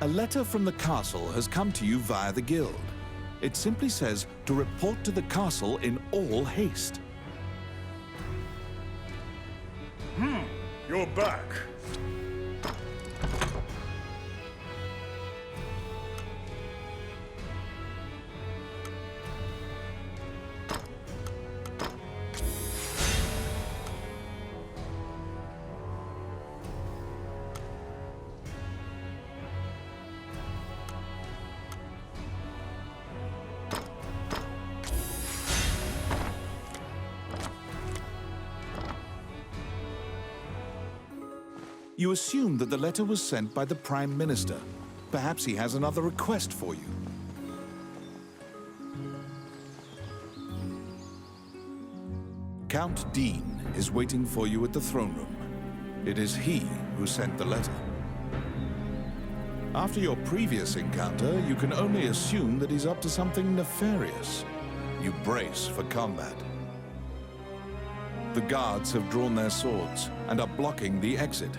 A letter from the castle has come to you via the guild. It simply says to report to the castle in all haste. You're back. You assume that the letter was sent by the Prime Minister. Perhaps he has another request for you. Count Dean is waiting for you at the throne room. It is he who sent the letter. After your previous encounter, you can only assume that he's up to something nefarious. You brace for combat. The guards have drawn their swords and are blocking the exit.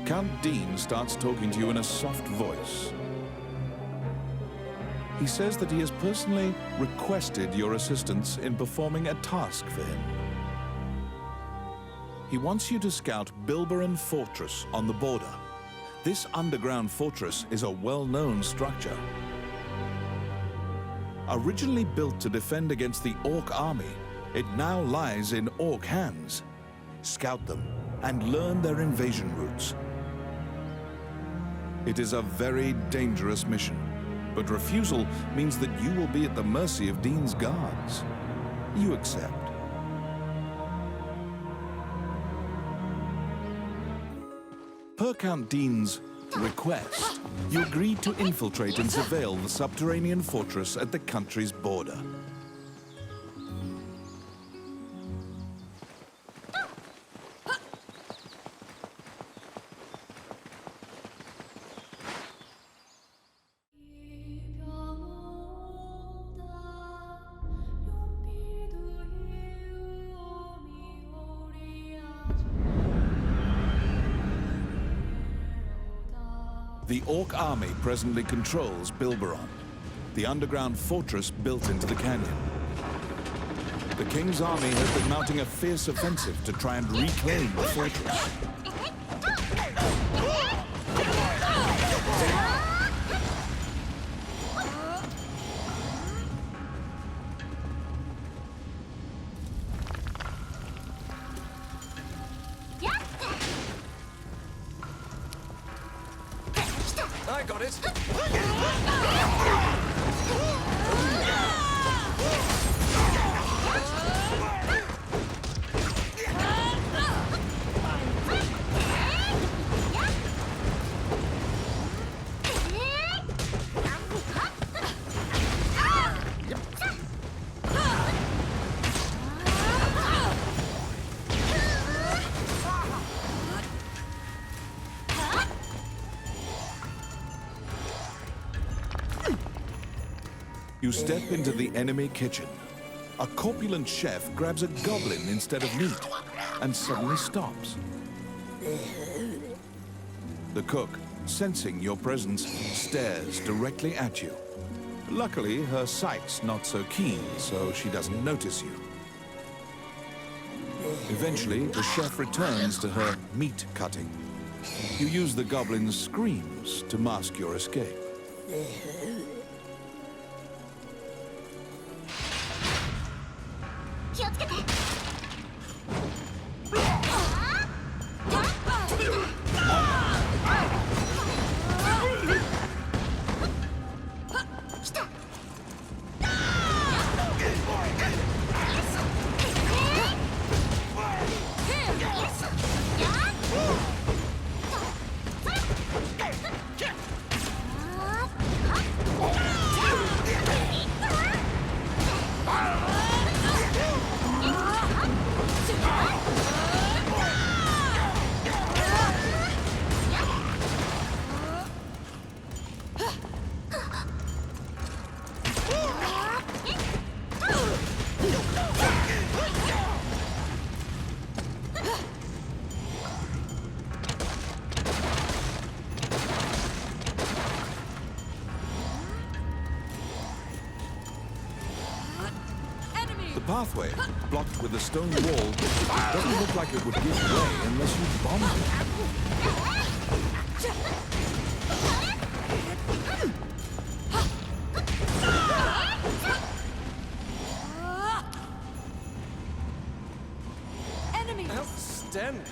Count Dean starts talking to you in a soft voice. He says that he has personally requested your assistance in performing a task for him. He wants you to scout Bilberon Fortress on the border. This underground fortress is a well-known structure. Originally built to defend against the Orc army, it now lies in Orc hands. Scout them and learn their invasion routes. It is a very dangerous mission, but refusal means that you will be at the mercy of Dean's guards. You accept. Per Count Dean's request, you agreed to infiltrate and surveil the subterranean fortress at the country's border. The Orc army presently controls Bilberon, the underground fortress built into the canyon. The King's army has been mounting a fierce offensive to try and reclaim the fortress. I got it. You step into the enemy kitchen. A corpulent chef grabs a goblin instead of meat and suddenly stops. The cook, sensing your presence, stares directly at you. Luckily, her sight's not so keen, so she doesn't notice you. Eventually, the chef returns to her meat cutting. You use the goblin's screams to mask your escape. The pathway, blocked with a stone wall, doesn't look like it would give way unless you bombed it. Enemies! Outstanding.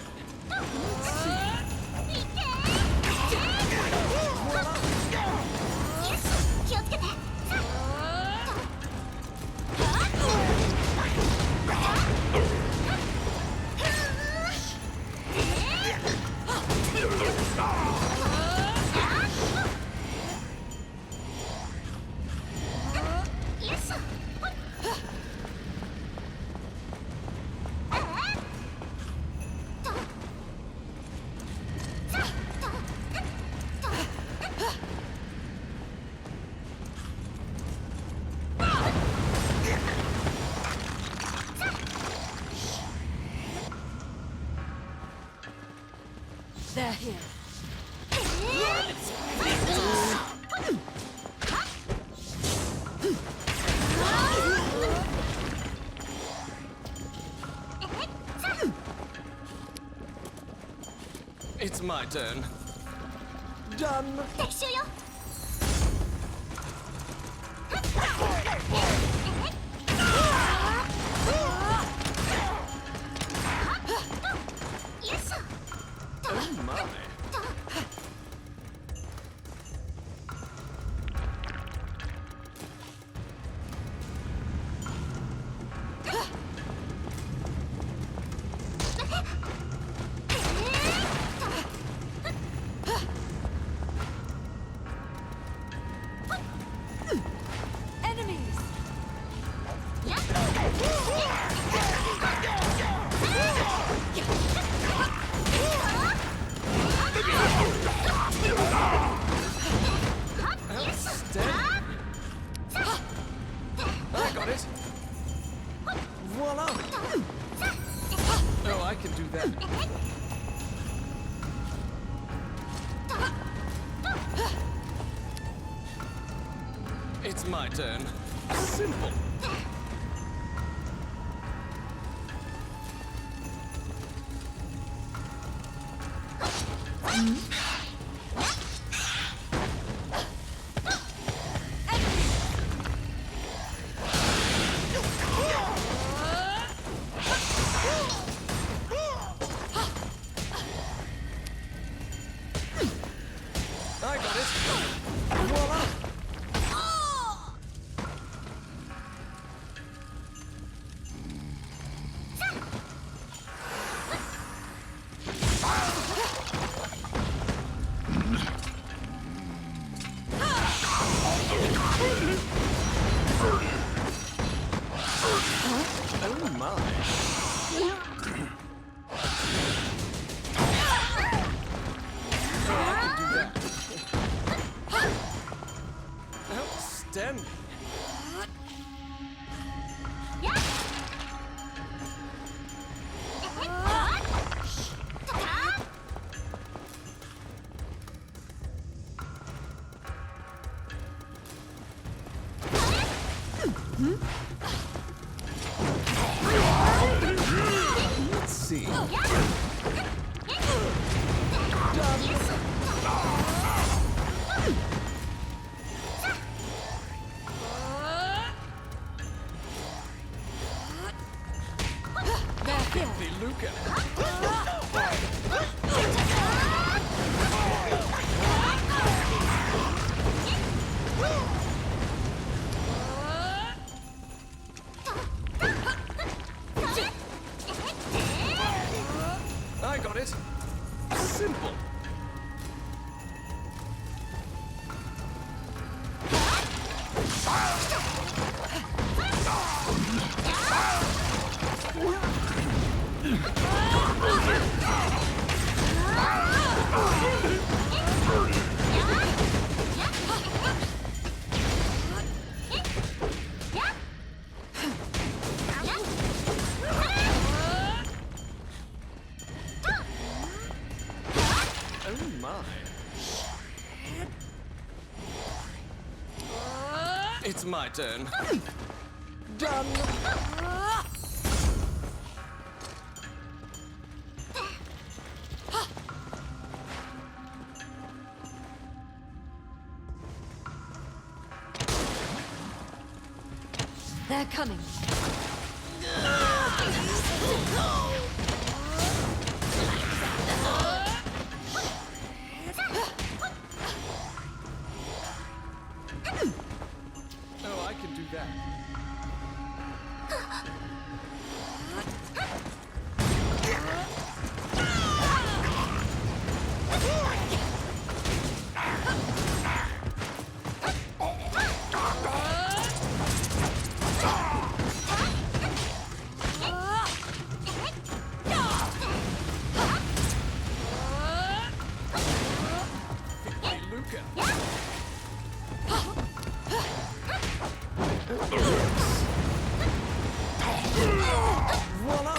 They're here. It's my turn. Done. 撤収よ。よいしょ。 Oh my. Enemies! Outstanding. I got it. Voila. Oh, I can do that. It's my turn. Simple. I got it. Voila. Oh my. Outstanding. Let's see. They're here. Hey, Luca. I got it. Simple. Oh my. It's my turn. Done. They're coming. Oh, I can do that. Hey, Luca. Voila!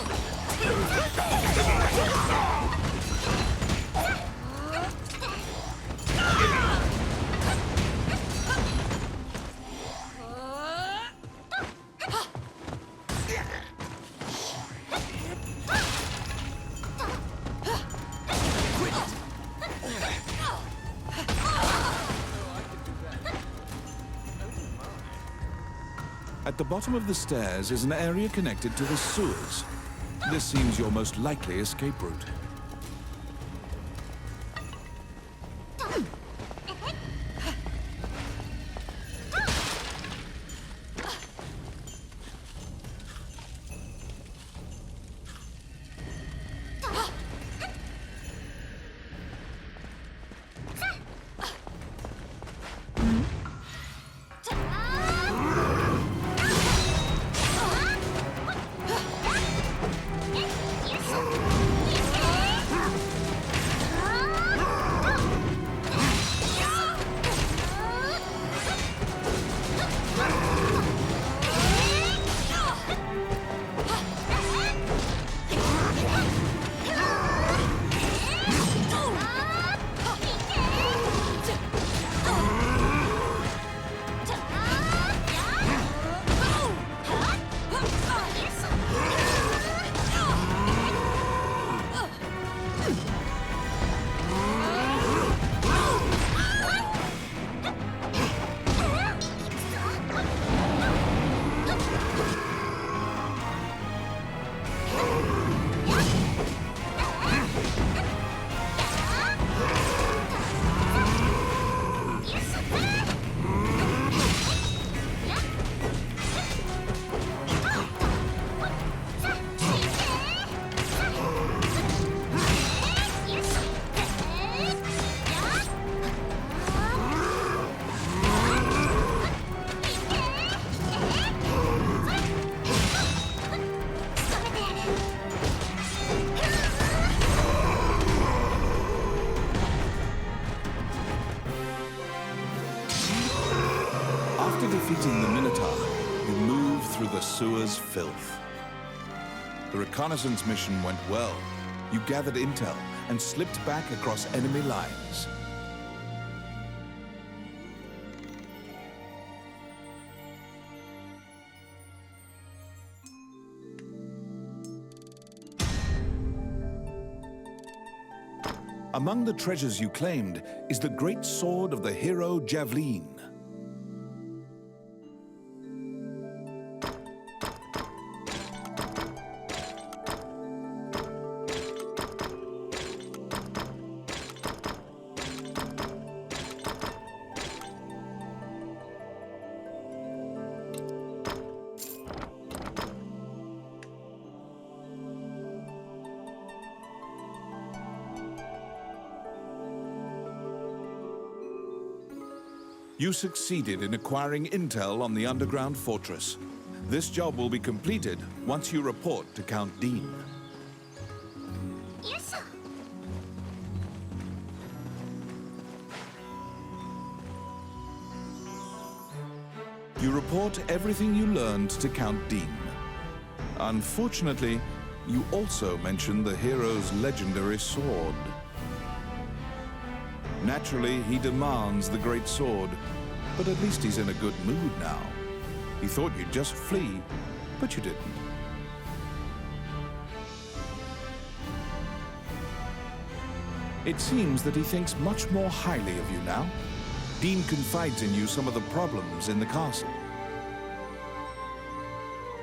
At the bottom of the stairs is an area connected to the sewers. This seems your most likely escape route. After defeating the Minotaur, you move through the sewer's filth. The reconnaissance mission went well. You gathered intel and slipped back across enemy lines. Among the treasures you claimed is the great sword of the hero Javelin. You succeeded in acquiring intel on the underground fortress. This job will be completed once you report to Count Dean. Yes, sir. You report everything you learned to Count Dean. Unfortunately, you also mention the hero's legendary sword. Naturally, he demands the great sword, but at least he's in a good mood now. He thought you'd just flee, but you didn't. It seems that he thinks much more highly of you now. Dean confides in you some of the problems in the castle.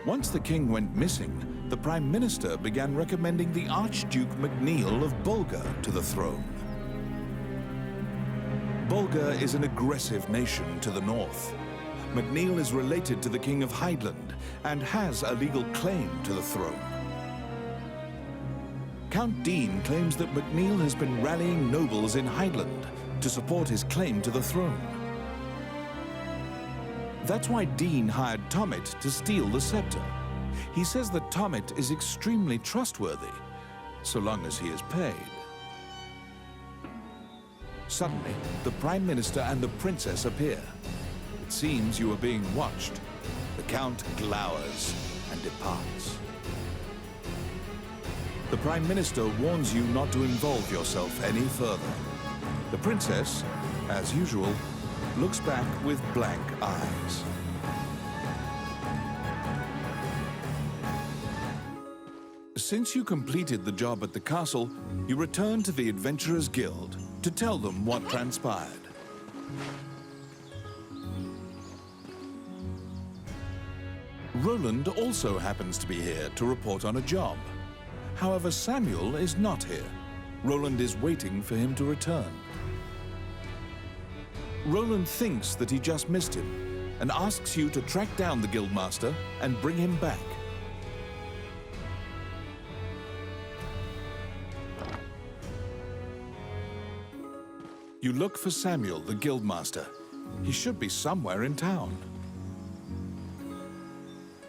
Once the king went missing, the Prime Minister began recommending the Archduke MacNeil of Bulgar to the throne. Bulgar is an aggressive nation to the north. MacNeil is related to the King of Highland and has a legal claim to the throne. Count Dean claims that MacNeil has been rallying nobles in Highland to support his claim to the throne. That's why Dean hired Tommet to steal the scepter. He says that Tommet is extremely trustworthy, so long as he is paid. Suddenly, the Prime Minister and the Princess appear. It seems you are being watched. The Count glowers and departs. The Prime Minister warns you not to involve yourself any further. The Princess, as usual, looks back with blank eyes. Since you completed the job at the castle, you return to the Adventurers Guild to tell them what transpired. Roland also happens to be here to report on a job. However, Samuel is not here. Roland is waiting for him to return. Roland thinks that he just missed him and asks you to track down the Guildmaster and bring him back. You look for Samuel, the Guildmaster. He should be somewhere in town.